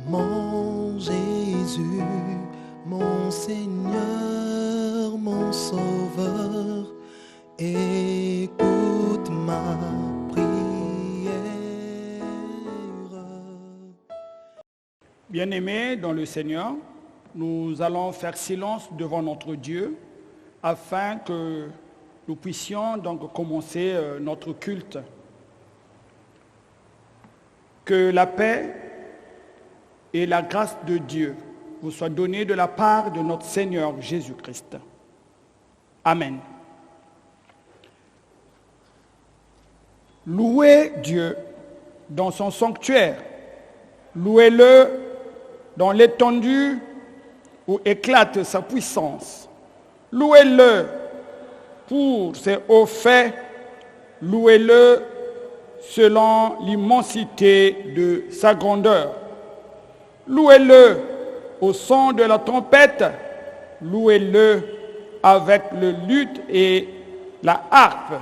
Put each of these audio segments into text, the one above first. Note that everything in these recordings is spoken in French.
Mon Jésus, mon Seigneur, mon Sauveur, écoute ma prière. Bien-aimés dans le Seigneur, nous allons faire silence devant notre Dieu afin que nous puissions donc commencer notre culte. Que la paix et la grâce de Dieu vous soient données de la part de notre Seigneur Jésus-Christ. Amen. Louez Dieu dans son sanctuaire. Louez-le dans l'étendue où éclate sa puissance. Louez-le pour ses hauts faits. Louez-le selon l'immensité de sa grandeur. Louez-le au son de la trompette. Louez-le avec le luth et la harpe.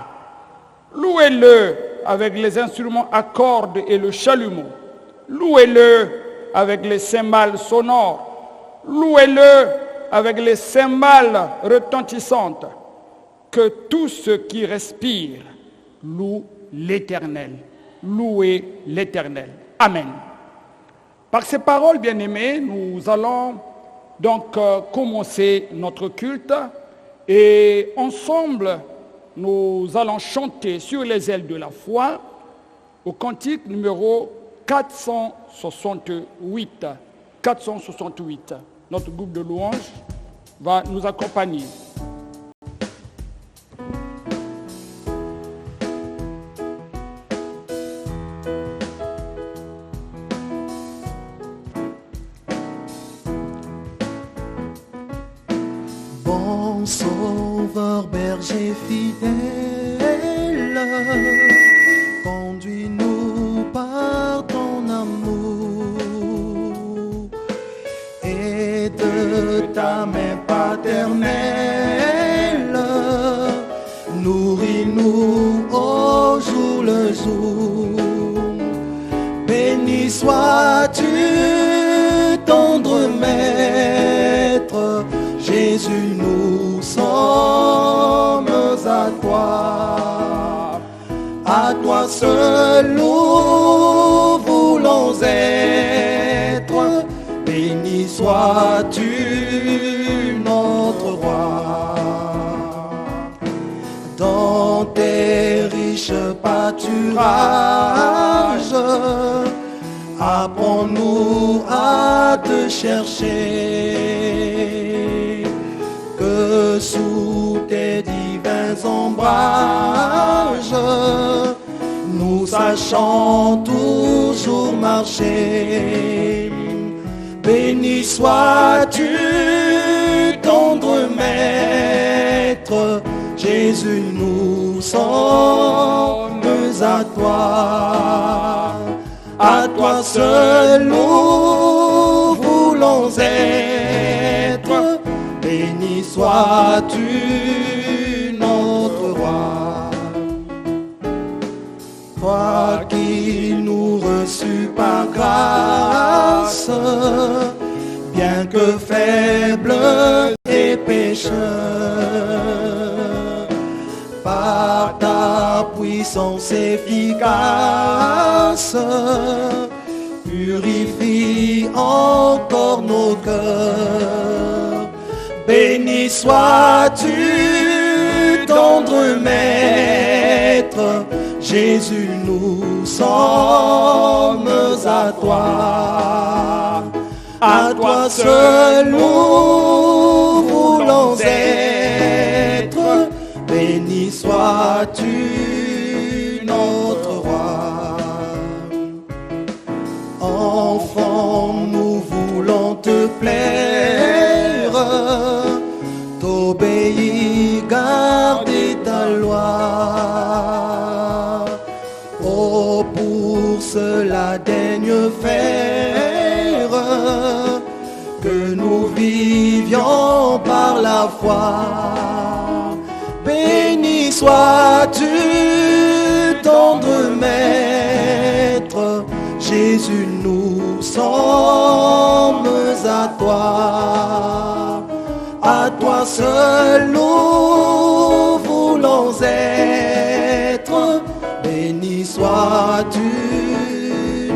Louez-le avec les instruments à cordes et le chalumeau. Louez-le avec les cymbales sonores. Louez-le avec les cymbales retentissantes. Que tout ce qui respire loue l'Éternel. Louez l'Éternel. Amen. Par ces paroles, bien-aimés, nous allons donc commencer notre culte et ensemble, nous allons chanter sur les ailes de la foi au cantique numéro 468. 468. Notre groupe de louanges va nous accompagner. Bon Sauveur, berger fidèle, conduis-nous par ton amour et de ta main paternelle, nourris-nous au jour le jour. Béni sois-tu, tendre Maître, Jésus, nous sommes à toi seul nous voulons être. Béni sois-tu, notre roi. Dans tes riches pâturages, apprends-nous à te chercher. Que sous tes divins ombrages, nous sachons toujours marcher. Béni sois-tu, tendre Maître, Jésus, nous sommes à toi seul nous voulons être. Béni sois-tu, notre roi. Toi qui nous reçus par grâce, bien que faibles et pécheurs, par ta puissance efficace, purifie encore nos cœurs. Béni sois-tu, tendre Maître, Jésus, nous sommes à toi seul nous voulons être. Béni sois-tu, notre roi. Enfant, nous voulons te plaire, t'obéir, garder ta loi. Oh, pour cela daigne faire que nous vivions par la foi. Béni sois-tu, tendre Maître, Jésus, nous sommes à toi seul nous voulons être. Béni sois-tu,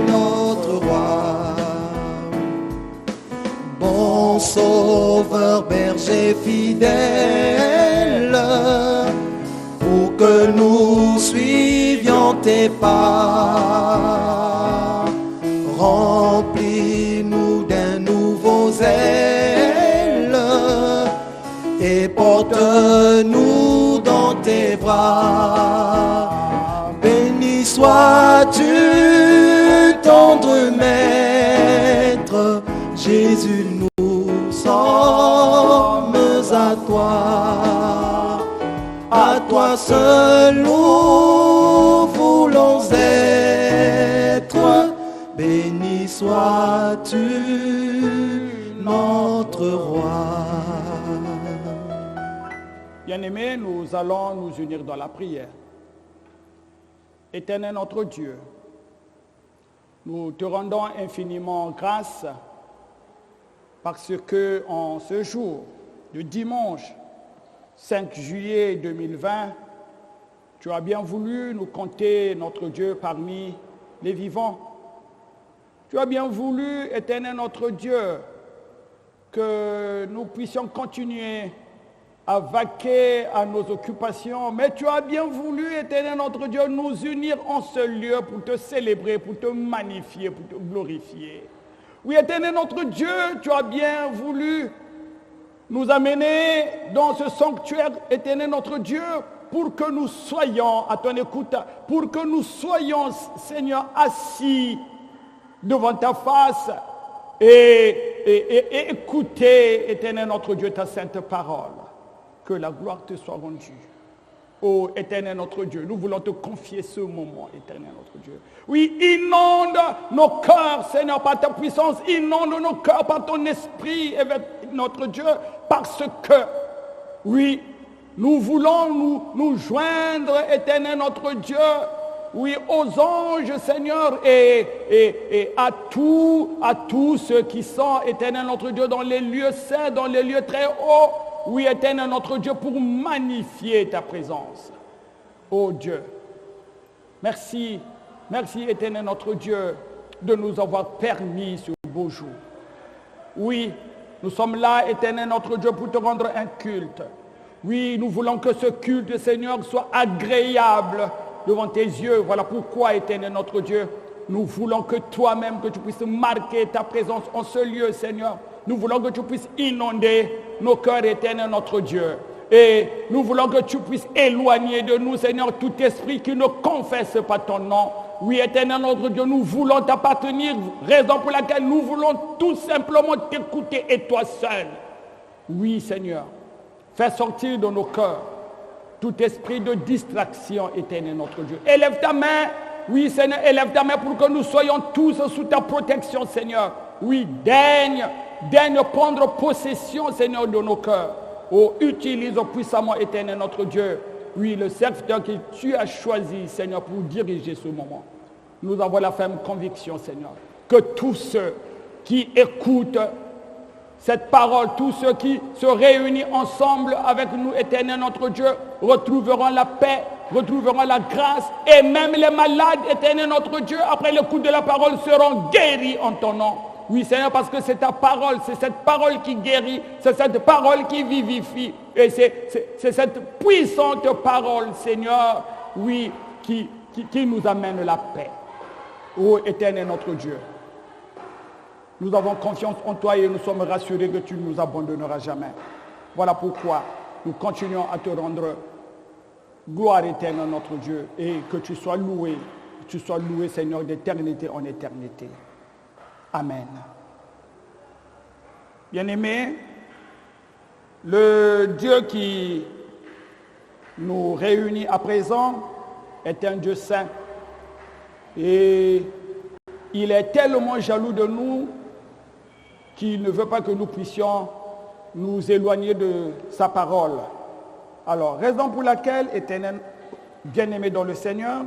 notre roi. Bon sauveur, berger fidèle, pour que nous suivions tes pas. Remplis-nous d'un nouveau zèle et porte-nous dans tes bras. Béni sois-tu, tendre maître, Jésus, nous sommes à toi seul nous voulons être. Béni sois-tu, notre roi. Bien-aimés, nous allons nous unir dans la prière. Éternel notre Dieu, nous te rendons infiniment grâce parce que en ce jour de dimanche 5 juillet 2020, tu as bien voulu nous compter, notre Dieu, parmi les vivants. Tu as bien voulu, éternel notre Dieu, que nous puissions continuer à vaquer à nos occupations, mais tu as bien voulu, éternel notre Dieu, nous unir en ce lieu pour te célébrer, pour te magnifier, pour te glorifier. Oui, éternel notre Dieu, tu as bien voulu nous amener dans ce sanctuaire, éternel notre Dieu, pour que nous soyons à ton écoute, pour que nous soyons, Seigneur, assis devant ta face et écouter, éternel notre Dieu, ta sainte parole. Que la gloire te soit rendue. Ô éternel notre Dieu, nous voulons te confier ce moment, éternel notre Dieu. Oui, inonde nos cœurs, Seigneur, par ta puissance, inonde nos cœurs par ton esprit, notre Dieu, parce que, oui, nous voulons nous joindre, éternel notre Dieu, oui, aux anges, Seigneur, et à tous ceux qui sont, éternel notre Dieu, dans les lieux saints, dans les lieux très hauts. Oui, éternel notre Dieu, pour magnifier ta présence. Oh Dieu, merci, éternel notre Dieu, de nous avoir permis ce beau jour. Oui, nous sommes là, éternel notre Dieu, pour te rendre un culte. Oui, nous voulons que ce culte, Seigneur, soit agréable devant tes yeux. Voilà pourquoi, éternel notre Dieu, nous voulons que toi-même, que tu puisses marquer ta présence en ce lieu, Seigneur. Nous voulons que tu puisses inonder nos cœurs, éternel notre Dieu. Et nous voulons que tu puisses éloigner de nous, Seigneur, tout esprit qui ne confesse pas ton nom. Oui, éternel notre Dieu, nous voulons t'appartenir, raison pour laquelle nous voulons tout simplement t'écouter et toi seul. Oui, Seigneur, fais sortir de nos cœurs tout esprit de distraction, éternel notre Dieu. Élève ta main, oui, Seigneur, élève ta main pour que nous soyons tous sous ta protection, Seigneur. Oui, daigne prendre possession, Seigneur, de nos cœurs. Oh, utilise puissamment, éternel notre Dieu. Oui, le serviteur que tu as choisi, Seigneur, pour diriger ce moment. Nous avons la ferme conviction, Seigneur, que tous ceux qui écoutent cette parole, tous ceux qui se réunissent ensemble avec nous, éternel notre Dieu, retrouveront la paix, retrouveront la grâce, et même les malades, éternel notre Dieu, après l'écoute de la parole, seront guéris en ton nom. Oui, Seigneur, parce que c'est ta parole, c'est cette parole qui guérit, c'est cette parole qui vivifie, et c'est cette puissante parole, Seigneur, oui, qui nous amène la paix. Ô éternel notre Dieu, nous avons confiance en toi et nous sommes rassurés que tu ne nous abandonneras jamais. Voilà pourquoi nous continuons à te rendre gloire, éternel notre Dieu, et que tu sois loué, Seigneur, d'éternité en éternité. Amen. Bien-aimés, le Dieu qui nous réunit à présent est un Dieu saint. Et il est tellement jaloux de nous qu'il ne veut pas que nous puissions nous éloigner de sa parole. Alors, raison pour laquelle, éternel, bien-aimé dans le Seigneur,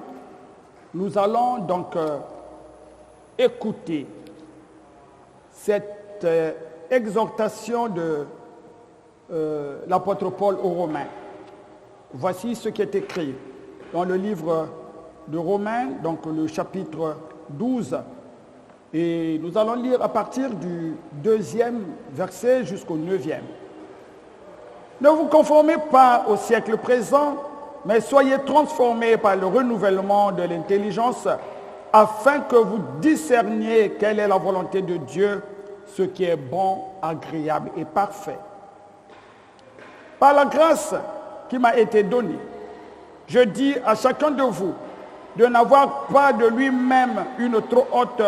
nous allons donc écouter cette exhortation de l'apôtre Paul aux Romains. Voici ce qui est écrit dans le livre de Romains, donc le chapitre 12. Et nous allons lire à partir du 2e verset jusqu'au 9e. Ne vous conformez pas au siècle présent, mais soyez transformés par le renouvellement de l'intelligence, afin que vous discerniez quelle est la volonté de Dieu, ce qui est bon, agréable et parfait. Par la grâce qui m'a été donnée, je dis à chacun de vous de n'avoir pas de lui-même une trop haute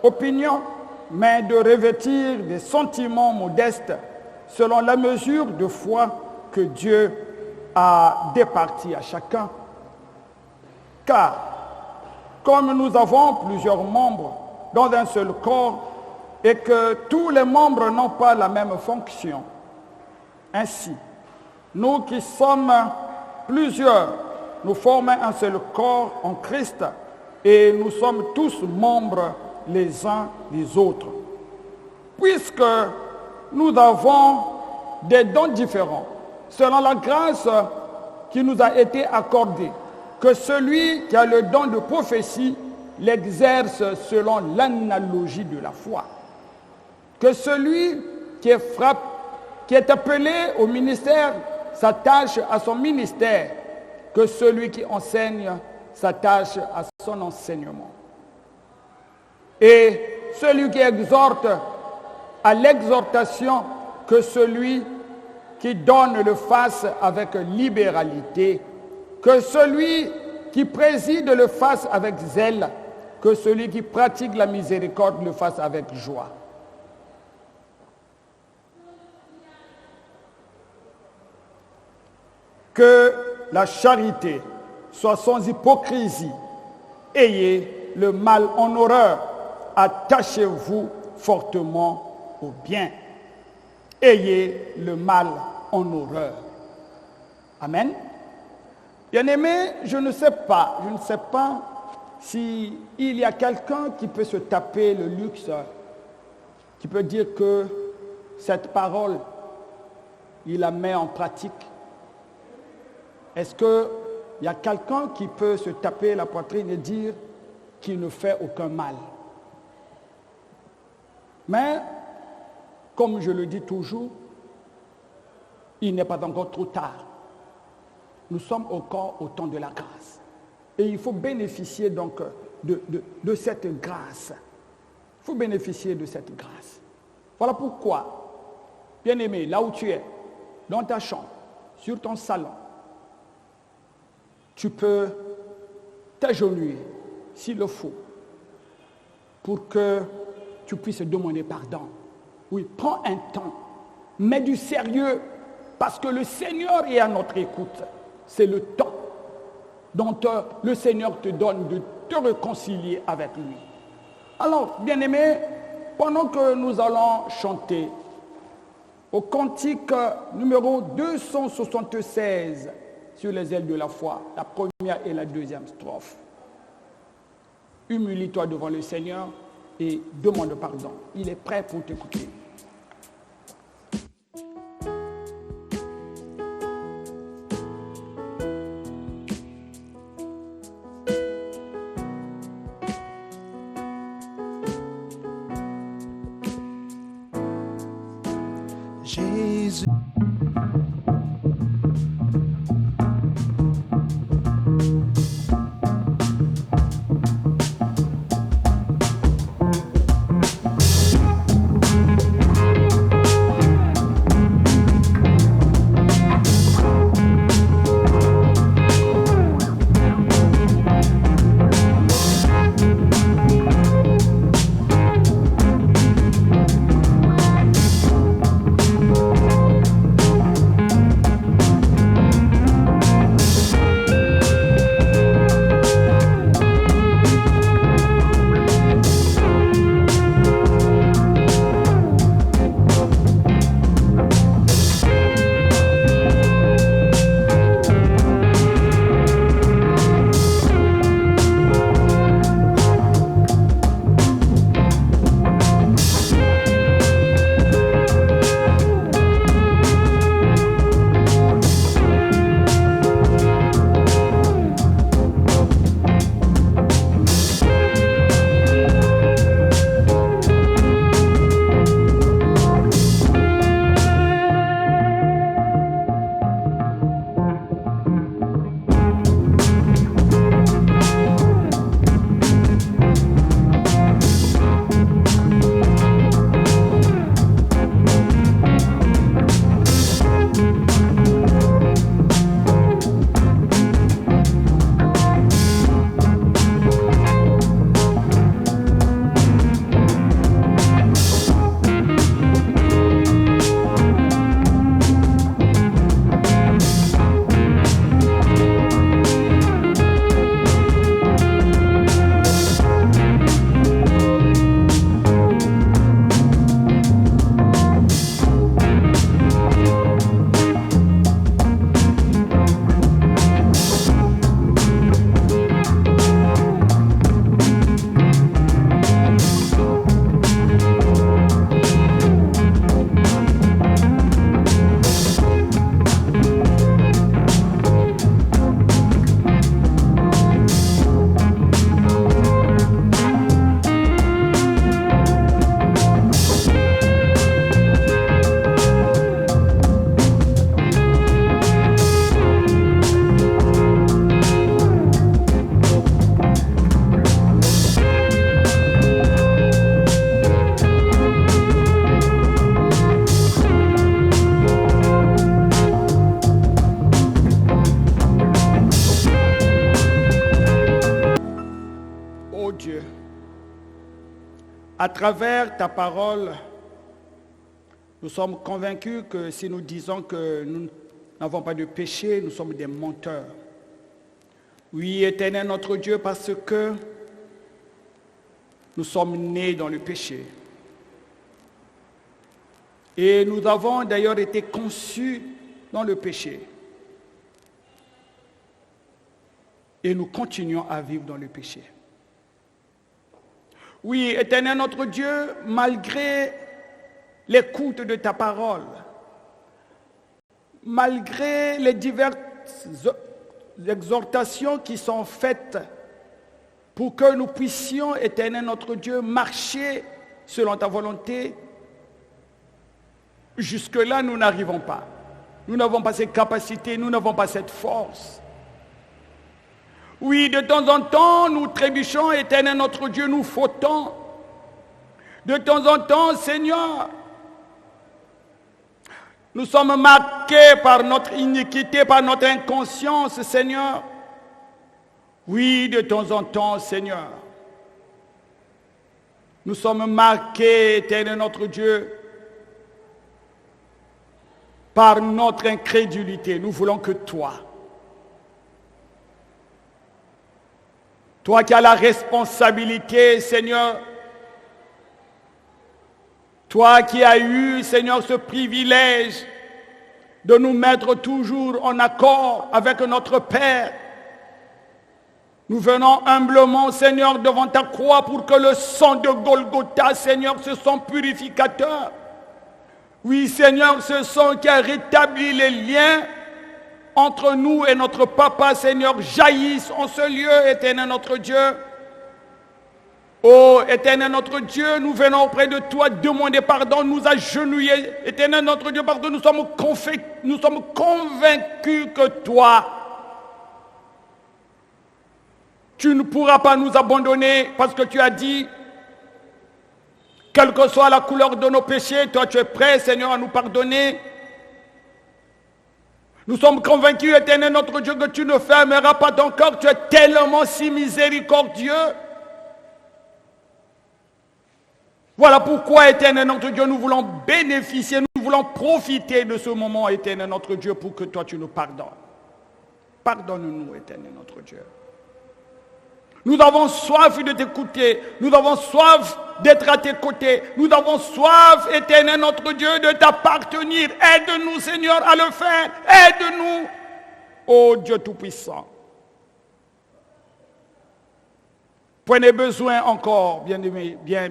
opinion, mais de revêtir des sentiments modestes selon la mesure de foi que Dieu a départie à chacun. Car, comme nous avons plusieurs membres dans un seul corps et que tous les membres n'ont pas la même fonction, ainsi, nous qui sommes plusieurs, nous formons un seul corps en Christ et nous sommes tous membres les uns des autres. Puisque nous avons des dons différents, selon la grâce qui nous a été accordée, que celui qui a le don de prophétie l'exerce selon l'analogie de la foi. Que celui qui est appelé au ministère s'attache à son ministère, que celui qui enseigne s'attache à son enseignement. Et celui qui exhorte à l'exhortation, que celui qui donne le fasse avec libéralité, que celui qui préside le fasse avec zèle, que celui qui pratique la miséricorde le fasse avec joie. Que la charité soit sans hypocrisie. Ayez le mal en horreur. Attachez-vous fortement au bien. Ayez le mal en horreur. Amen. Bien-aimé, je ne sais pas s'il y a quelqu'un qui peut se taper le luxe, qui peut dire que cette parole, il la met en pratique. Est-ce qu'il y a quelqu'un qui peut se taper la poitrine et dire qu'il ne fait aucun mal? Mais, comme je le dis toujours, il n'est pas encore trop tard. Nous sommes encore au temps de la grâce. Et il faut bénéficier donc de cette grâce. Il faut bénéficier de cette grâce. Voilà pourquoi, bien-aimé, là où tu es, dans ta chambre, sur ton salon, tu peux t'agenouiller, s'il le faut, pour que tu puisses demander pardon. Oui, prends un temps, mets du sérieux, parce que le Seigneur est à notre écoute. C'est le temps dont le Seigneur te donne de te réconcilier avec lui. Alors, bien-aimés, pendant que nous allons chanter au cantique numéro 276 sur les ailes de la foi, la première et la deuxième strophe, humilie-toi devant le Seigneur et demande pardon. Il est prêt pour t'écouter. Jésus. À travers ta parole, nous sommes convaincus que si nous disons que nous n'avons pas de péché, nous sommes des menteurs. Oui, Éternel notre Dieu, parce que nous sommes nés dans le péché. Et nous avons d'ailleurs été conçus dans le péché. Et nous continuons à vivre dans le péché. Oui, Éternel notre Dieu, malgré l'écoute de ta parole, malgré les diverses exhortations qui sont faites pour que nous puissions, Éternel notre Dieu, marcher selon ta volonté, jusque-là, nous n'arrivons pas. Nous n'avons pas cette capacité, nous n'avons pas cette force. Oui, de temps en temps, nous trébuchons, Éternel notre Dieu, nous fautons. De temps en temps, Seigneur, nous sommes marqués par notre iniquité, par notre inconscience, Seigneur. Oui, de temps en temps, Seigneur, nous sommes marqués, Éternel notre Dieu, par notre incrédulité. Nous voulons que toi qui as la responsabilité, Seigneur, toi qui as eu, Seigneur, ce privilège de nous mettre toujours en accord avec notre Père. Nous venons humblement, Seigneur, devant ta croix pour que le sang de Golgotha, Seigneur, ce sang purificateur. Oui, Seigneur, ce sang qui a rétabli les liens entre nous et notre Papa, Seigneur, jaillisse en ce lieu, Éternel notre Dieu. Oh, Éternel notre Dieu, nous venons auprès de toi demander pardon, nous agenouiller, Éternel notre Dieu, parce que nous sommes convaincus que toi, tu ne pourras pas nous abandonner, parce que tu as dit, quelle que soit la couleur de nos péchés, toi tu es prêt, Seigneur, à nous pardonner. Nous sommes convaincus, Éternel notre Dieu, que tu ne fermeras pas ton cœur. Tu es tellement si miséricordieux. Voilà pourquoi, Éternel notre Dieu, nous voulons bénéficier, nous voulons profiter de ce moment, Éternel notre Dieu, pour que toi tu nous pardonnes. Pardonne-nous, Éternel notre Dieu. Nous avons soif de t'écouter. Nous avons soif d'être à tes côtés. Nous avons soif, Éternel notre Dieu, de t'appartenir. Aide-nous, Seigneur, à le faire. Aide-nous, ô Dieu Tout-Puissant. Prenez besoin encore, bien-aimé, bien,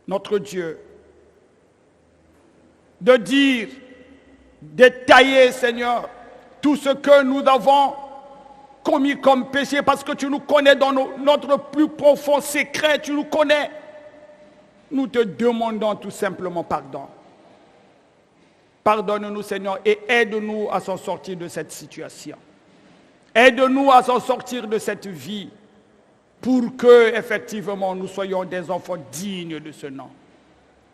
notre Dieu, de dire, détailler, Seigneur, tout ce que nous avons commis comme péché, parce que tu nous connais dans notre plus profond secret, tu nous connais. Nous te demandons tout simplement pardon. Pardonne-nous, Seigneur, et aide-nous à s'en sortir de cette situation. Aide-nous à s'en sortir de cette vie, pour que, effectivement, nous soyons des enfants dignes de ce nom.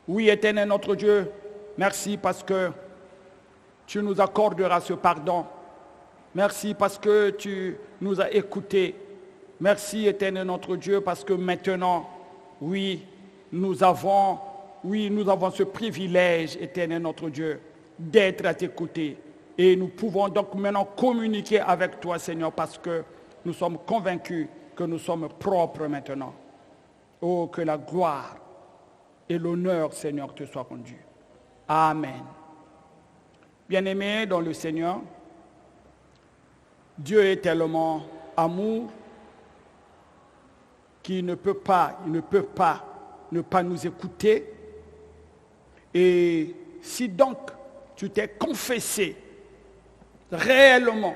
Oui, Éternel notre Dieu, merci parce que tu nous accorderas ce pardon. Merci parce que tu nous as écoutés. Merci, Éternel notre Dieu, parce que maintenant, oui, nous avons ce privilège, Éternel notre Dieu, d'être à tes côtés. Et nous pouvons donc maintenant communiquer avec toi, Seigneur, parce que nous sommes convaincus que nous sommes propres maintenant. Oh, que la gloire et l'honneur, Seigneur, te soient rendus. Amen. Bien-aimés dans le Seigneur, Dieu est tellement amour qu'il ne peut pas ne pas nous écouter. Et si donc tu t'es confessé réellement,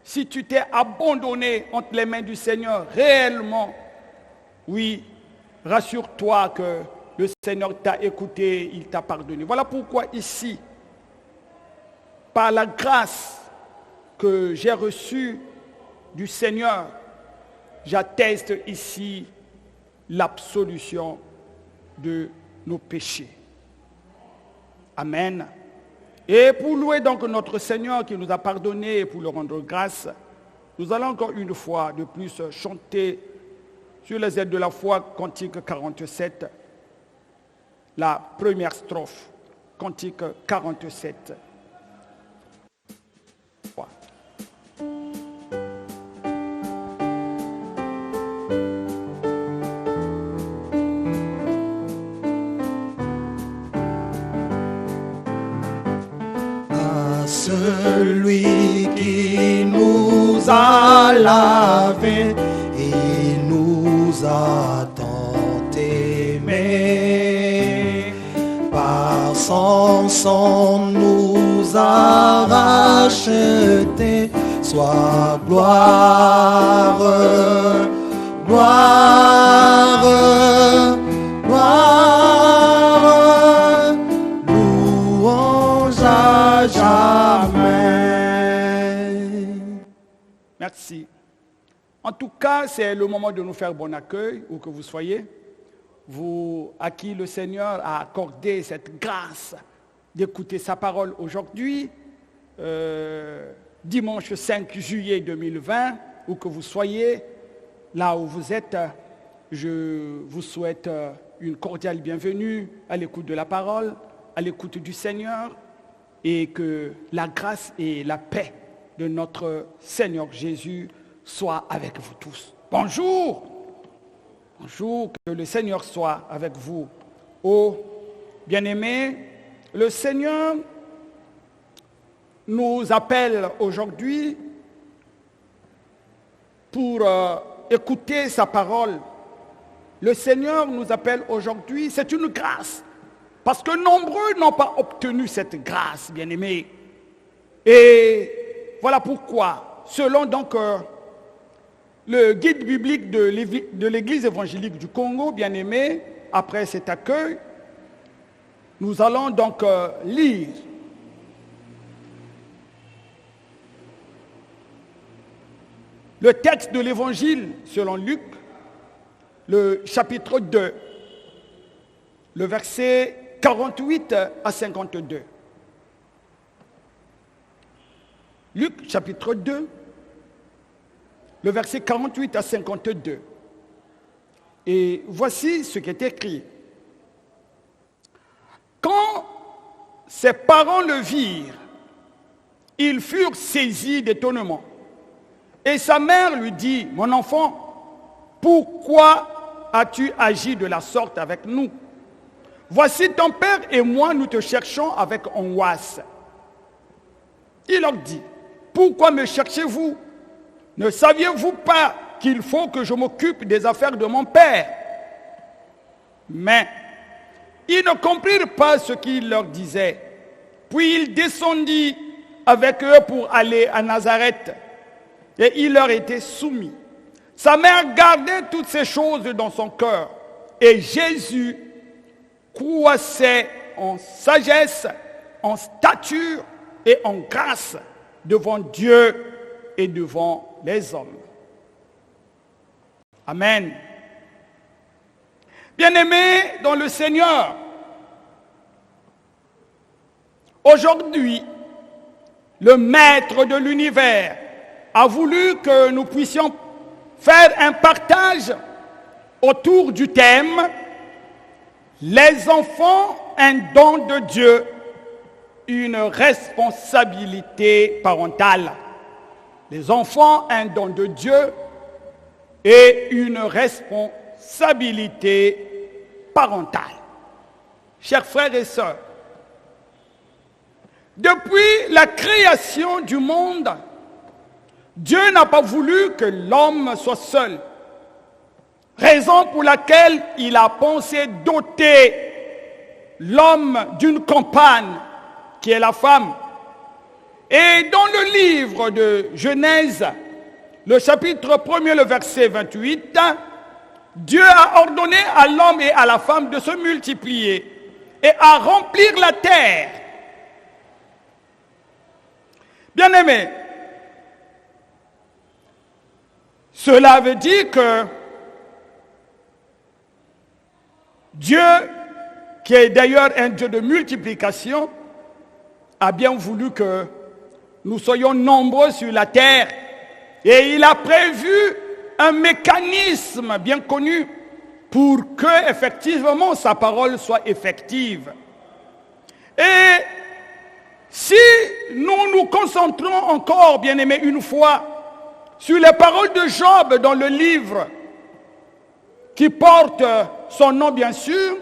si tu t'es abandonné entre les mains du Seigneur réellement, oui, rassure-toi que le Seigneur t'a écouté, il t'a pardonné. Voilà pourquoi ici, par la grâce que j'ai reçue du Seigneur, j'atteste ici l'absolution de nos péchés. Amen. Et pour louer donc notre Seigneur qui nous a pardonné et pour le rendre grâce, nous allons encore une fois de plus chanter Sur les ailes de la foi, cantique 47, la première strophe, cantique 47. À celui qui nous a lavés et nous a tant aimés, par son sang nous a rachetés, soit gloire, gloire, gloire, louange à jamais. Merci. En tout cas, c'est le moment de nous faire bon accueil, où que vous soyez. Vous, à qui le Seigneur a accordé cette grâce d'écouter sa parole aujourd'hui, dimanche 5 juillet 2020, où que vous soyez, là où vous êtes, je vous souhaite une cordiale bienvenue à l'écoute de la parole, à l'écoute du Seigneur, et que la grâce et la paix de notre Seigneur Jésus soient avec vous tous. Bonjour! Bonjour, que le Seigneur soit avec vous. Oh, bien-aimés, le Seigneur nous appelle aujourd'hui pour écouter sa parole. Le Seigneur nous appelle aujourd'hui, c'est une grâce, parce que nombreux n'ont pas obtenu cette grâce, bien-aimés. Et voilà pourquoi, selon donc le guide biblique de l'Église évangélique du Congo, bien-aimé, après cet accueil, nous allons donc lire le texte de l'Évangile selon Luc, le chapitre 2, le verset 48 à 52. Luc, chapitre 2, le verset 48 à 52. Et voici ce qui est écrit. Quand ses parents le virent, ils furent saisis d'étonnement. Et sa mère lui dit, « Mon enfant, pourquoi as-tu agi de la sorte avec nous? Voici ton père et moi, nous te cherchons avec angoisse. » Il leur dit, « Pourquoi me cherchez-vous? Ne saviez-vous pas qu'il faut que je m'occupe des affaires de mon père? » Mais ils ne comprirent pas ce qu'il leur disait. Puis il descendit avec eux pour aller à Nazareth, et il leur était soumis. Sa mère gardait toutes ces choses dans son cœur, et Jésus croissait en sagesse, en stature et en grâce devant Dieu et devant les hommes. Amen. Bien-aimés dans le Seigneur, aujourd'hui, le Maître de l'univers a voulu que nous puissions faire un partage autour du thème « Les enfants, un don de Dieu, une responsabilité parentale ». Les enfants, un don de Dieu et une responsabilité parentale. Chers frères et sœurs, depuis la création du monde, Dieu n'a pas voulu que l'homme soit seul. Raison pour laquelle il a pensé doter l'homme d'une compagne, qui est la femme. Et dans le livre de Genèse, le chapitre 1er, le verset 28, Dieu a ordonné à l'homme et à la femme de se multiplier et à remplir la terre. Bien-aimés, cela veut dire que Dieu, qui est d'ailleurs un Dieu de multiplication, a bien voulu que nous soyons nombreux sur la terre. Et il a prévu un mécanisme bien connu pour que effectivement sa parole soit effective. Et si nous nous concentrons encore, bien-aimés, une fois sur les paroles de Job dans le livre qui porte son nom bien sûr,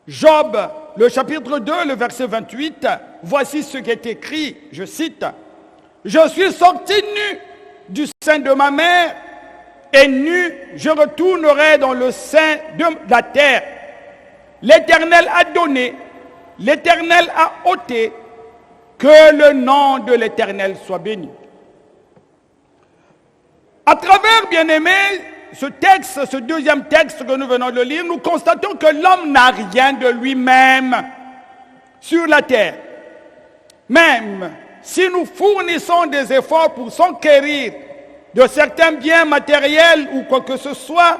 Job, le chapitre 2, le verset 28, voici ce qui est écrit, je cite, « Je suis sorti nu du sein de ma mère, et nu je retournerai dans le sein de la terre. L'Éternel a donné, l'Éternel a ôté, que le nom de l'Éternel soit béni. » À travers, bien-aimés, ce texte, ce deuxième texte que nous venons de lire, nous constatons que l'homme n'a rien de lui-même sur la terre. Même si nous fournissons des efforts pour s'enquérir de certains biens matériels ou quoi que ce soit,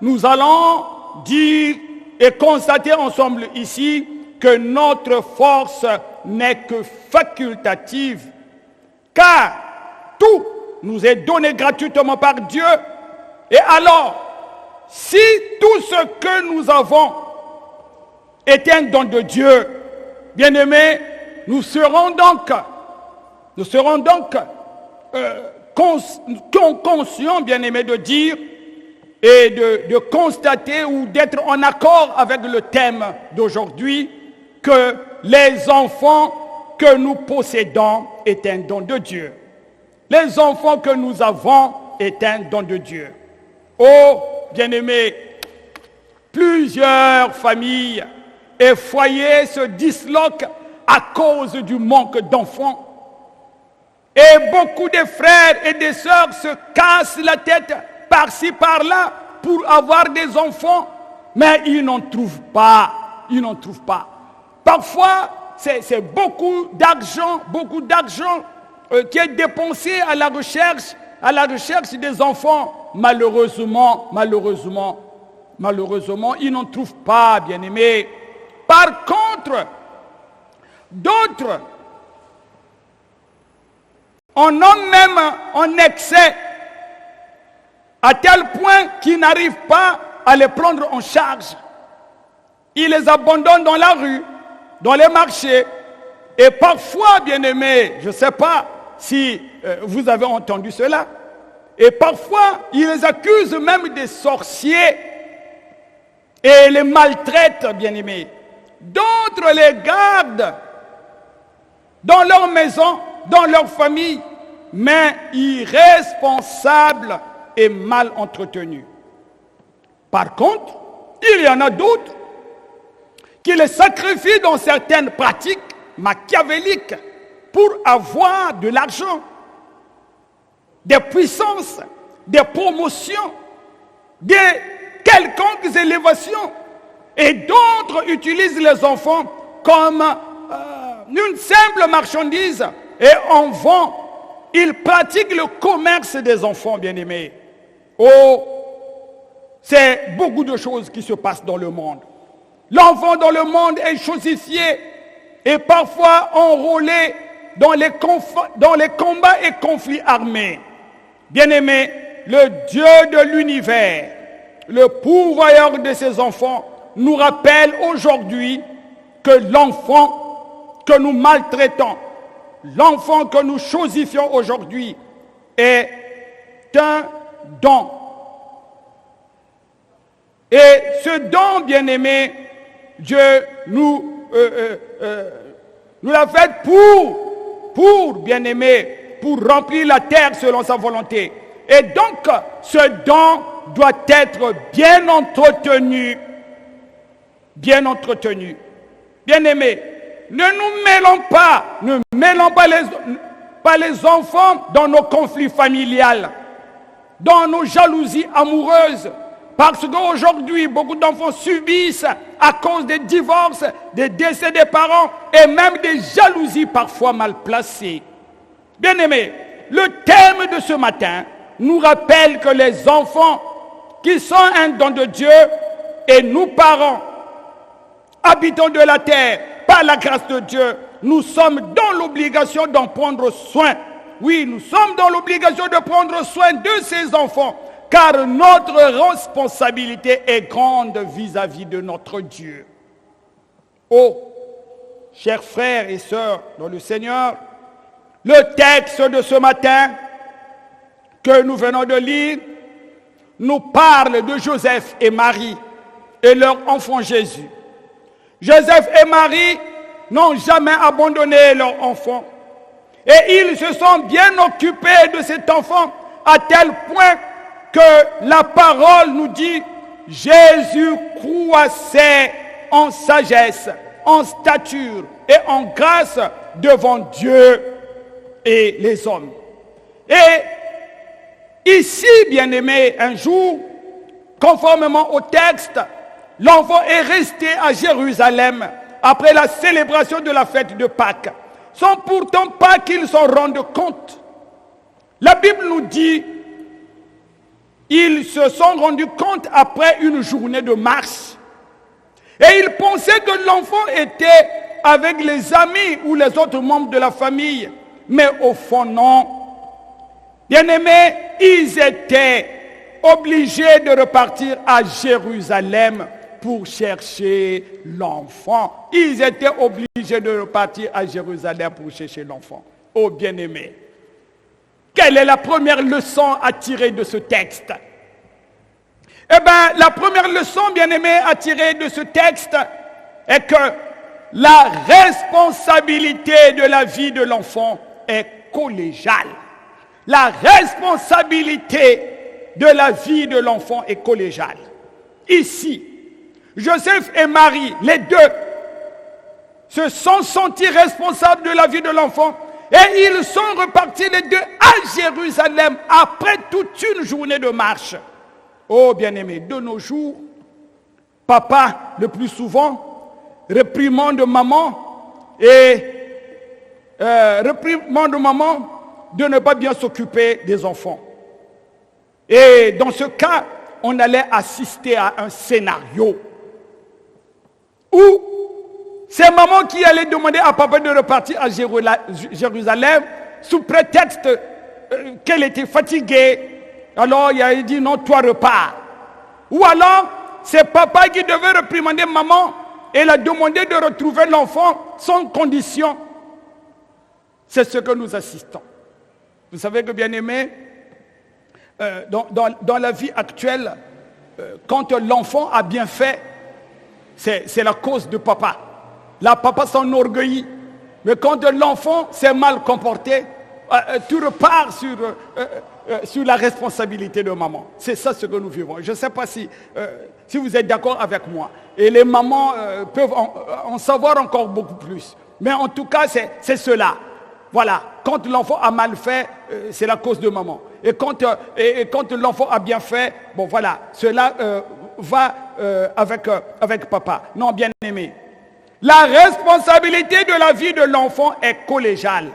nous allons dire et constater ensemble ici que notre force n'est que facultative, car tout nous est donné gratuitement par Dieu. Et alors, si tout ce que nous avons est un don de Dieu, bien-aimés, nous serons donc conscients, bien-aimés, de dire et de constater ou d'être en accord avec le thème d'aujourd'hui que les enfants que nous possédons est un don de Dieu. Les enfants que nous avons est un don de Dieu. Oh, bien-aimés, plusieurs familles et foyers se disloquent à cause du manque d'enfants. Et beaucoup de frères et de sœurs se cassent la tête par-ci, par-là pour avoir des enfants, mais ils n'en trouvent pas. Ils n'en trouvent pas. Parfois, c'est beaucoup d'argent qui est dépensé à la recherche des enfants. Malheureusement, ils n'en trouvent pas, bien-aimés. Par contre, d'autres en ont même en excès, à tel point qu'ils n'arrivent pas à les prendre en charge. Ils les abandonnent dans la rue, dans les marchés. Et parfois, bien-aimés, je ne sais pas si vous avez entendu cela, et parfois, ils les accusent même des sorciers et les maltraitent, bien-aimés. D'autres les gardent dans leur maison, dans leur famille, mais irresponsables et mal entretenus. Par contre, il y en a d'autres qui les sacrifient dans certaines pratiques machiavéliques pour avoir de l'argent, des puissances, des promotions, des quelconques élévations. Et d'autres utilisent les enfants comme une simple marchandise et en vend. Ils pratiquent le commerce des enfants, bien-aimés. Oh, c'est beaucoup de choses qui se passent dans le monde. L'enfant dans le monde est chosifié et parfois enrôlé dans les combats et conflits armés. Bien-aimés, le Dieu de l'univers, le pourvoyeur de ses enfants, nous rappelle aujourd'hui que l'enfant que nous maltraitons, l'enfant que nous chosifions aujourd'hui est un don. Et ce don, bien-aimé, Dieu nous l'a fait pour bien-aimé, pour remplir la terre selon sa volonté. Et donc, ce don doit être bien entretenu. Bien entretenu. Bien-aimé, ne mêlons pas les enfants dans nos conflits familiales, dans nos jalousies amoureuses. Parce qu'aujourd'hui, beaucoup d'enfants subissent à cause des divorces, des décès des parents et même des jalousies parfois mal placées. Bien-aimés, le thème de ce matin nous rappelle que les enfants qui sont un don de Dieu et nous parents, habitants de la terre, par la grâce de Dieu, nous sommes dans l'obligation d'en prendre soin. Oui, nous sommes dans l'obligation de prendre soin de ces enfants, car notre responsabilité est grande vis-à-vis de notre Dieu. Oh, chers frères et sœurs dans le Seigneur, le texte de ce matin que nous venons de lire nous parle de Joseph et Marie et leur enfant Jésus. Joseph et Marie n'ont jamais abandonné leur enfant. Et ils se sont bien occupés de cet enfant à tel point que la parole nous dit Jésus croissait en sagesse, en stature et en grâce devant Dieu et les hommes. Et ici, bien-aimés, un jour, conformément au texte, l'enfant est resté à Jérusalem après la célébration de la fête de Pâques, sans pourtant pas qu'ils s'en rendent compte. La Bible nous dit, ils se sont rendus compte après une journée de marche. Et ils pensaient que l'enfant était avec les amis ou les autres membres de la famille. Mais au fond, non. Bien-aimés, ils étaient obligés de repartir à Jérusalem pour chercher l'enfant. Ils étaient obligés de repartir à Jérusalem pour chercher l'enfant. Oh bien-aimés, quelle est la première leçon à tirer de ce texte? Eh bien, la première leçon, bien-aimés, à tirer de ce texte est que la responsabilité de la vie de l'enfant est collégiale. La responsabilité de la vie de l'enfant est collégiale. Ici, Joseph et Marie, les deux, se sont sentis responsables de la vie de l'enfant et ils sont repartis les deux à Jérusalem après toute une journée de marche. Oh bien-aimés, de nos jours, papa, le plus souvent, réprimande maman et réprimande maman de ne pas bien s'occuper des enfants. Et dans ce cas, on allait assister à un scénario où c'est maman qui allait demander à papa de repartir à Jérusalem sous prétexte qu'elle était fatiguée. Alors il a dit non, toi repars. Ou alors c'est papa qui devait réprimander maman et la demander de retrouver l'enfant sans condition. C'est ce que nous assistons. Vous savez que, bien-aimés, dans la vie actuelle, quand l'enfant a bien fait, c'est la cause de papa. Là, papa s'enorgueillit. Mais quand l'enfant s'est mal comporté, tu repars sur la responsabilité de maman. C'est ça ce que nous vivons. Je ne sais pas si vous êtes d'accord avec moi. Et les mamans peuvent en savoir encore beaucoup plus. Mais en tout cas, c'est cela. Voilà, quand l'enfant a mal fait, c'est la cause de maman. Et quand l'enfant a bien fait, bon voilà, cela va avec papa. Non, bien aimé. La responsabilité de la vie de l'enfant est collégiale.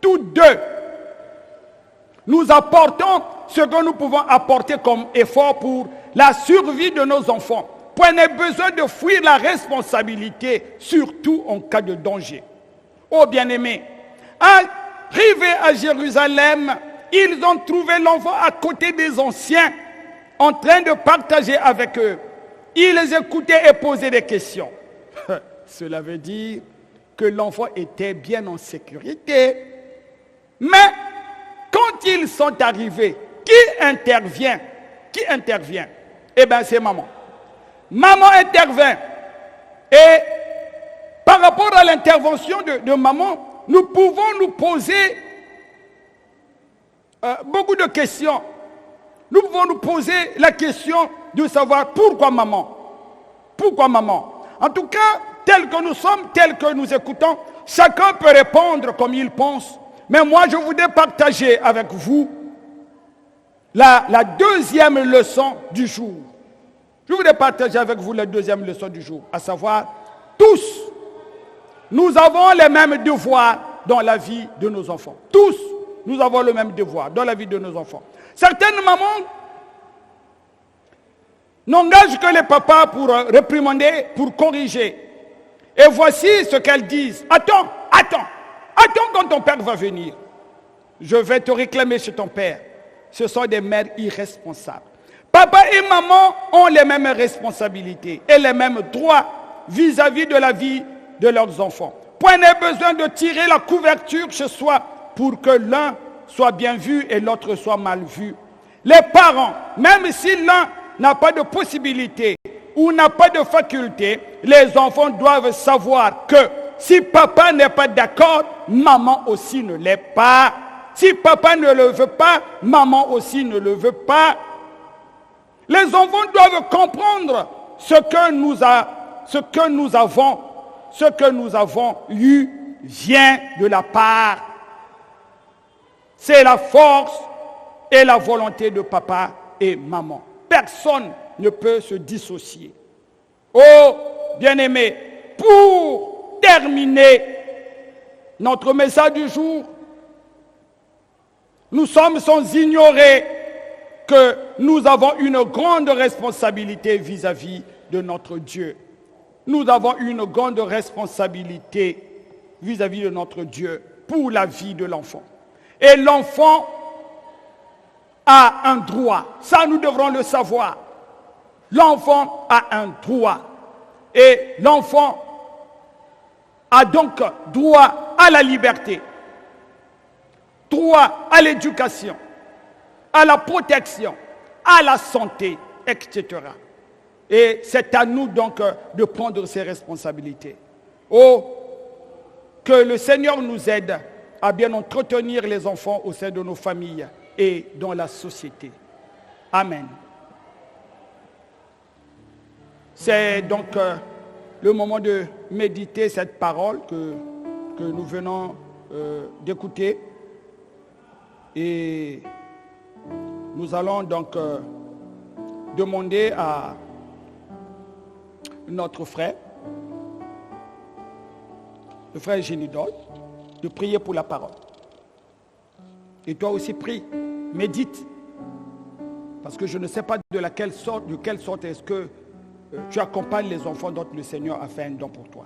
Tous deux, nous apportons ce que nous pouvons apporter comme effort pour la survie de nos enfants. Prenez besoin de fuir la responsabilité, surtout en cas de danger. Oh bien-aimé, arrivés à Jérusalem, ils ont trouvé l'enfant à côté des anciens, en train de partager avec eux. Ils les écoutaient et posaient des questions. Cela veut dire que l'enfant était bien en sécurité. Mais quand ils sont arrivés, qui intervient? Eh bien, c'est maman. Maman intervient. Et par rapport à l'intervention de maman, nous pouvons nous poser beaucoup de questions. Nous pouvons nous poser la question de savoir pourquoi maman? Pourquoi maman? En tout cas, tel que nous sommes, tel que nous écoutons, chacun peut répondre comme il pense. Mais moi, je voudrais partager avec vous la deuxième leçon du jour. Je voudrais partager avec vous la deuxième leçon du jour, à savoir, tous, nous avons les mêmes devoirs dans la vie de nos enfants. Tous, nous avons le même devoir dans la vie de nos enfants. Certaines mamans n'engagent que les papas pour réprimander, pour corriger. Et voici ce qu'elles disent. Attends quand ton père va venir. je vais te réclamer chez ton père. Ce sont des mères irresponsables. Papa et maman ont les mêmes responsabilités et les mêmes droits vis-à-vis de la vie de leurs enfants. Point n'est besoin de tirer la couverture chez soi pour que l'un soit bien vu et l'autre soit mal vu. Les parents, même si l'un n'a pas de possibilité ou n'a pas de faculté, les enfants doivent savoir que si papa n'est pas d'accord, maman aussi ne l'est pas. Si papa ne le veut pas, maman aussi ne le veut pas. Les enfants doivent comprendre ce que nous avons eu vient de la part. C'est la force et la volonté de papa et maman. Personne ne peut se dissocier. Oh, bien-aimés, pour terminer notre message du jour, nous sommes sans ignorer que nous avons une grande responsabilité vis-à-vis de notre Dieu. Nous avons une grande responsabilité vis-à-vis de notre Dieu pour la vie de l'enfant. Et l'enfant a un droit. Ça, nous devrons le savoir. L'enfant a un droit. Et l'enfant a donc droit à la liberté, droit à l'éducation, à la protection, à la santé, etc. Et c'est à nous donc de prendre ces responsabilités. Oh, que le Seigneur nous aide à bien entretenir les enfants au sein de nos familles et dans la société. Amen. C'est donc le moment de méditer cette parole que nous venons d'écouter. Et nous allons donc demander à notre frère, le frère Génidol, de prier pour la parole. Et toi aussi prie, médite. Parce que je ne sais pas de quelle sorte est-ce que tu accompagnes les enfants dont le Seigneur a fait un don pour toi.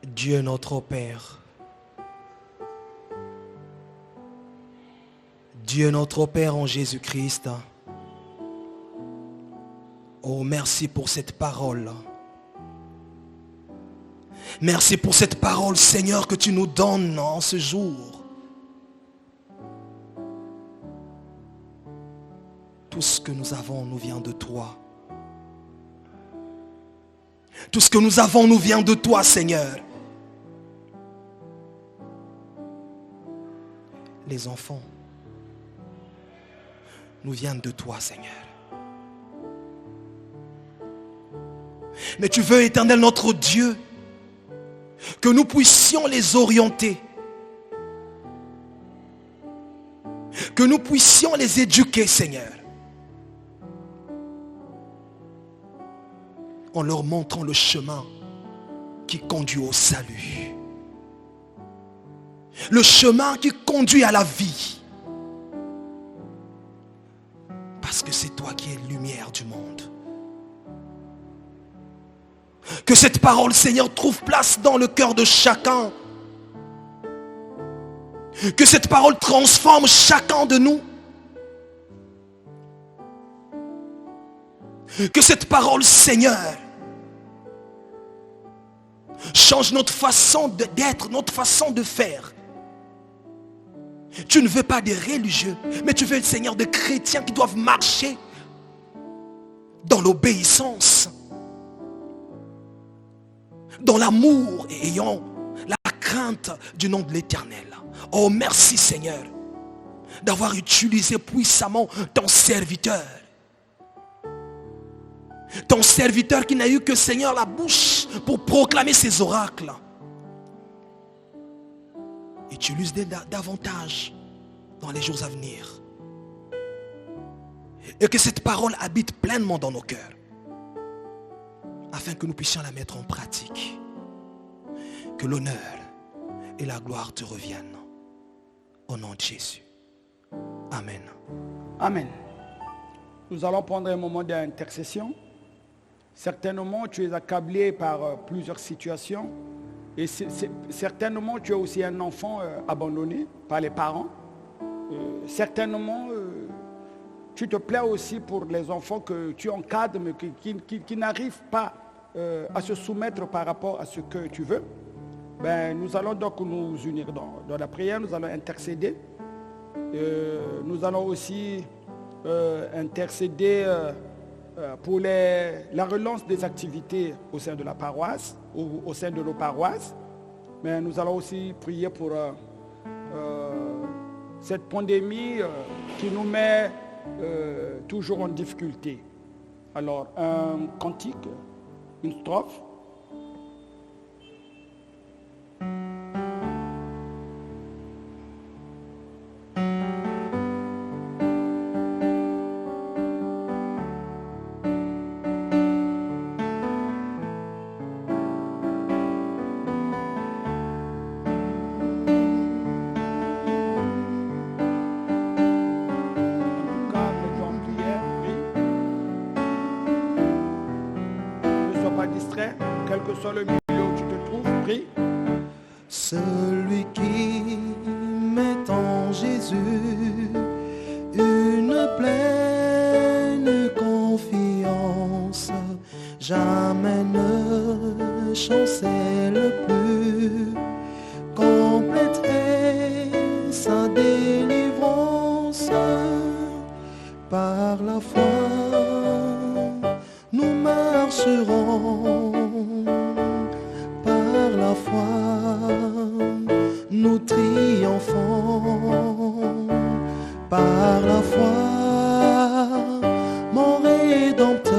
Dieu notre Père, Dieu notre Père en Jésus-Christ, oh merci pour cette parole. Merci pour cette parole, Seigneur, que tu nous donnes en ce jour. Tout ce que nous avons nous vient de toi. Tout ce que nous avons nous vient de toi, Seigneur. Les enfants nous viennent de toi, Seigneur. Mais tu veux, Éternel, notre Dieu, que nous puissions les orienter, que nous puissions les éduquer, Seigneur, en leur montrant le chemin qui conduit au salut, le chemin qui conduit à la vie, parce que c'est toi qui es lumière du monde. Que cette parole, Seigneur, trouve place dans le cœur de chacun. Que cette parole transforme chacun de nous. Que cette parole, Seigneur, change notre façon d'être, notre façon de faire. Tu ne veux pas des religieux, mais tu veux, Seigneur, des chrétiens qui doivent marcher dans l'obéissance, dans l'amour et ayant la crainte du nom de l'Éternel. Oh, merci, Seigneur, d'avoir utilisé puissamment ton serviteur. Ton serviteur qui n'a eu que, Seigneur, la bouche pour proclamer ses oracles. Utilise-les davantage dans les jours à venir. Et que cette parole habite pleinement dans nos cœurs, afin que nous puissions la mettre en pratique. Que l'honneur et la gloire te reviennent. Au nom de Jésus. Amen. Amen. Nous allons prendre un moment d'intercession. Certainement, tu es accablé par plusieurs situations. Et certainement, tu es aussi un enfant abandonné par les parents. Certainement, tu te plais aussi pour les enfants que tu encadres, mais qui n'arrivent pas à se soumettre par rapport à ce que tu veux. Nous allons donc nous unir dans la prière, nous allons intercéder. Nous allons aussi intercéder pour la relance des activités au sein de la paroisse, ou au sein de nos paroisses. Mais nous allons aussi prier pour cette pandémie qui nous met toujours en difficulté. Alors, un cantique, une strophe. Quel que soit le milieu où tu te trouves, prie. Celui qui met en Jésus une pleine confiance, jamais ne chancelle plus, compléterait sa délivrance. Par la foi, nous marcherons. Par la foi, nous triomphons. Par la foi, mon Rédempteur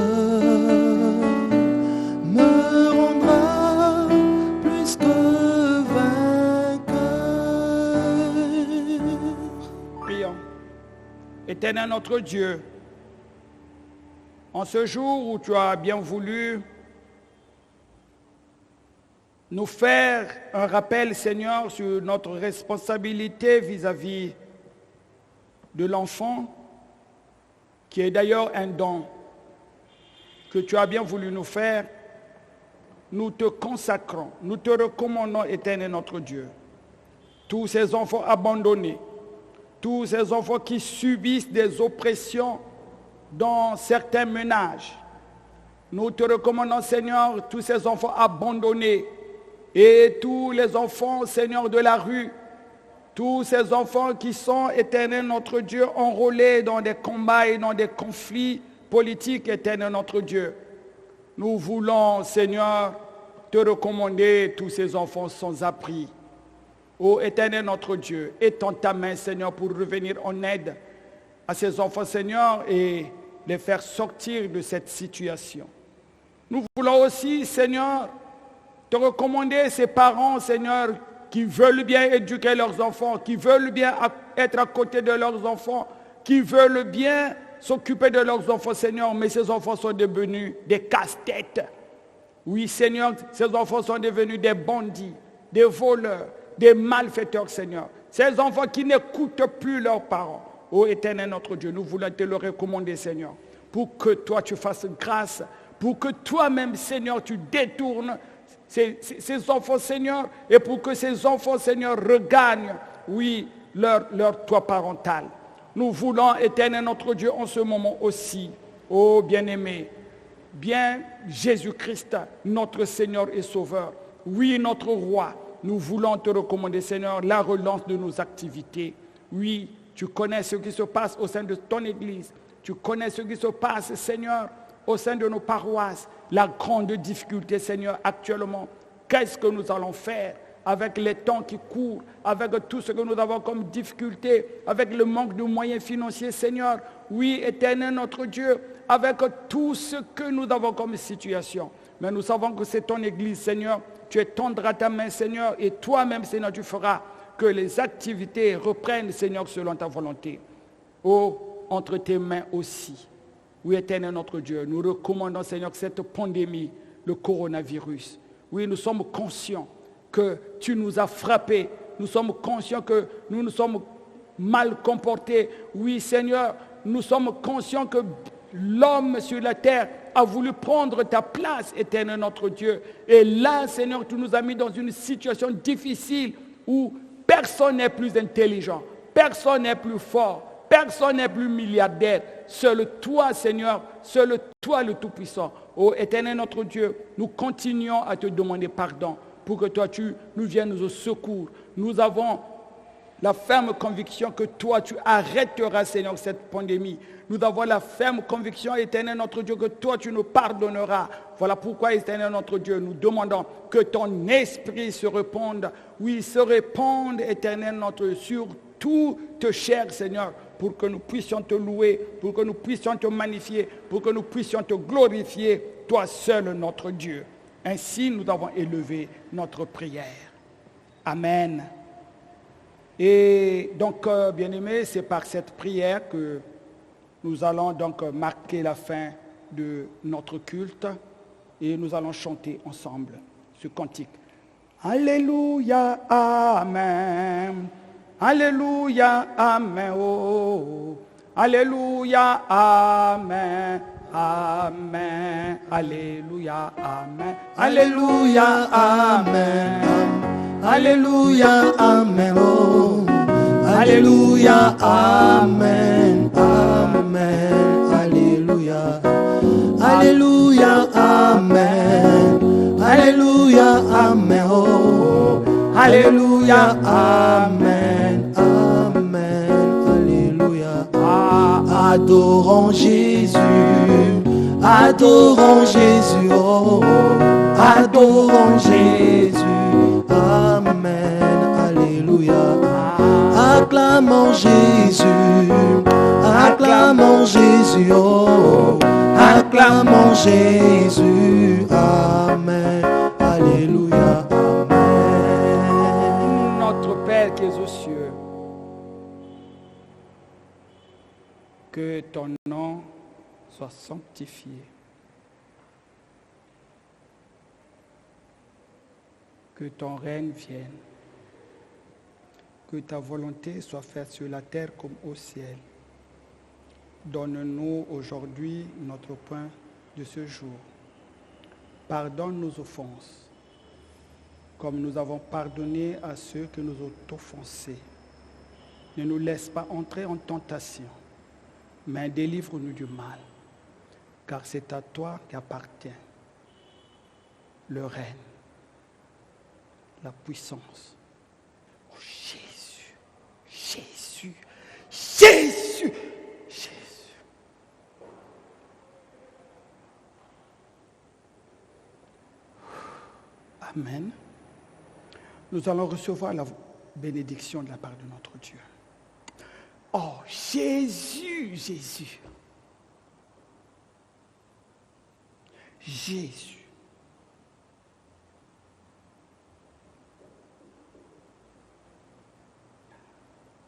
me rendra plus que vainqueur. Prions. Éternel notre Dieu, en ce jour où tu as bien voulu nous faire un rappel, Seigneur, sur notre responsabilité vis-à-vis de l'enfant, qui est d'ailleurs un don que tu as bien voulu nous faire, nous te consacrons, nous te recommandons, Éternel notre Dieu, tous ces enfants abandonnés, tous ces enfants qui subissent des oppressions dans certains ménages. Nous te recommandons, Seigneur, tous ces enfants abandonnés et tous les enfants, Seigneur, de la rue, tous ces enfants qui sont, Éternel notre Dieu, enrôlés dans des combats et dans des conflits politiques, Éternel notre Dieu. Nous voulons, Seigneur, te recommander tous ces enfants sans abri. Ô Éternel notre Dieu, étends ta main, Seigneur, pour revenir en aide à ces enfants, Seigneur, et les faire sortir de cette situation. Nous voulons aussi, Seigneur, te recommander ces parents, Seigneur, qui veulent bien éduquer leurs enfants, qui veulent bien être à côté de leurs enfants, qui veulent bien s'occuper de leurs enfants, Seigneur, mais ces enfants sont devenus des casse-têtes. Oui, Seigneur, ces enfants sont devenus des bandits, des voleurs, des malfaiteurs, Seigneur. Ces enfants qui n'écoutent plus leurs parents. Ô Éternel notre Dieu, nous voulons te le recommander, Seigneur, pour que toi tu fasses grâce, pour que toi-même, Seigneur, tu détournes ces enfants, Seigneur, et pour que ces enfants, Seigneur, regagnent, oui, leur toit parental. Nous voulons, Éternel notre Dieu, en ce moment aussi, ô bien-aimé, bien Jésus-Christ, notre Seigneur et Sauveur, oui, notre Roi, nous voulons te recommander, Seigneur, la relance de nos activités. Oui, tu connais ce qui se passe au sein de ton Église, tu connais ce qui se passe, Seigneur, au sein de nos paroisses, la grande difficulté, Seigneur, actuellement. Qu'est-ce que nous allons faire avec les temps qui courent, avec tout ce que nous avons comme difficulté, avec le manque de moyens financiers, Seigneur. Oui, Éternel notre Dieu, avec tout ce que nous avons comme situation. Mais nous savons que c'est ton Église, Seigneur. Tu étendras ta main, Seigneur, et toi-même, Seigneur, tu feras que les activités reprennent, Seigneur, selon ta volonté. Oh, entre tes mains aussi. Oui, Éternel notre Dieu, nous recommandons, Seigneur, que cette pandémie, le coronavirus, oui, nous sommes conscients que tu nous as frappés. Nous sommes conscients que nous nous sommes mal comportés. Oui, Seigneur, nous sommes conscients que l'homme sur la terre a voulu prendre ta place, éternel notre Dieu. Et là, Seigneur, tu nous as mis dans une situation difficile où personne n'est plus intelligent, personne n'est plus fort, personne n'est plus milliardaire. Seul toi, Seigneur, seul toi le Tout-Puissant. Ô éternel notre Dieu, nous continuons à te demander pardon pour que toi, tu nous viennes au secours. Nous avons la ferme conviction que toi, tu arrêteras, Seigneur, cette pandémie. Nous avons la ferme conviction, éternel notre Dieu, que toi, tu nous pardonneras. Voilà pourquoi, éternel notre Dieu, nous demandons que ton esprit se répande. Oui, se répande, éternel notre Dieu, sur toute chair, Seigneur, pour que nous puissions te louer, pour que nous puissions te magnifier, pour que nous puissions te glorifier, toi seul, notre Dieu. Ainsi, nous avons élevé notre prière. Amen. Et donc, bien-aimés, c'est par cette prière que nous allons donc marquer la fin de notre culte et nous allons chanter ensemble ce cantique. Alléluia, Amen. Alléluia, Amen. Oh, Alléluia, Amen. Amen. Alléluia, Amen. Alléluia, Amen. Alléluia, Amen. Oh, Alléluia, Amen. Amen. Alléluia. Alléluia, Amen. Alléluia, Amen. Oh, Alléluia, Amen. Amen. Alléluia. Adorons Jésus. Adorons Jésus. Oh, adorons Jésus. Amen, alléluia. Acclamons Jésus, acclamons Jésus, oh, acclamons Jésus. Amen, alléluia, amen. Notre Père qui es aux cieux, que ton nom soit sanctifié. Que ton règne vienne, que ta volonté soit faite sur la terre comme au ciel. Donne-nous aujourd'hui notre pain de ce jour. Pardonne nos offenses, comme nous avons pardonné à ceux qui nous ont offensés. Ne nous laisse pas entrer en tentation, mais délivre-nous du mal, car c'est à toi qu'appartient le règne, la puissance. Oh Jésus, Jésus, Jésus, Jésus. Amen. Nous allons recevoir la bénédiction de la part de notre Dieu. Oh Jésus, Jésus. Jésus.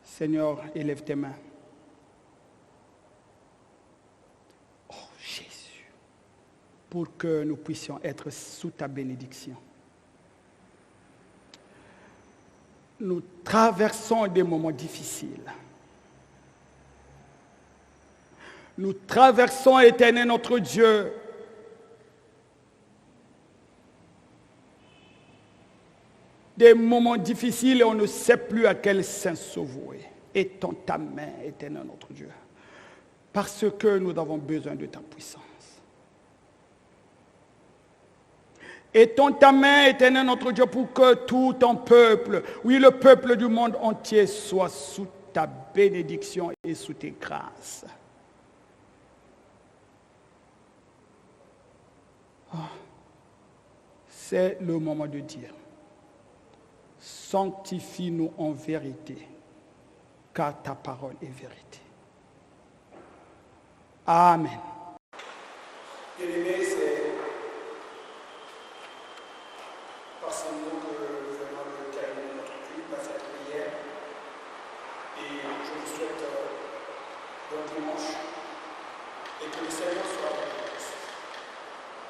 Seigneur, élève tes mains. Oh Jésus, pour que nous puissions être sous ta bénédiction. Nous traversons des moments difficiles. Nous traversons, éternel notre Dieu, des moments difficiles et on ne sait plus à quel saint se vouer. Étends ta main, éternel notre Dieu, parce que nous avons besoin de ta puissance. Étends ta main, éternel notre Dieu, pour que tout ton peuple, oui, le peuple du monde entier, soit sous ta bénédiction et sous tes grâces. Oh, c'est le moment de dire: sanctifie-nous en vérité, car ta parole est vérité. Amen. Bien-aimés, c'est parce que nous venons de terminer notre culte par cette prière. Et je vous souhaite bon dimanche et que le Seigneur soit avec nous.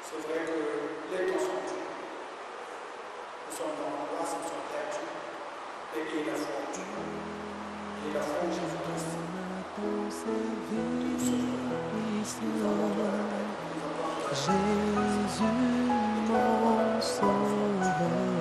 C'est vrai que les temps sont durs. Nous sommes dans l'angoisse, nous sommes perdus. Et il y a la foi en Dieu. Il y a la foi en Jésus-Christ. Jésus, mon sauveur.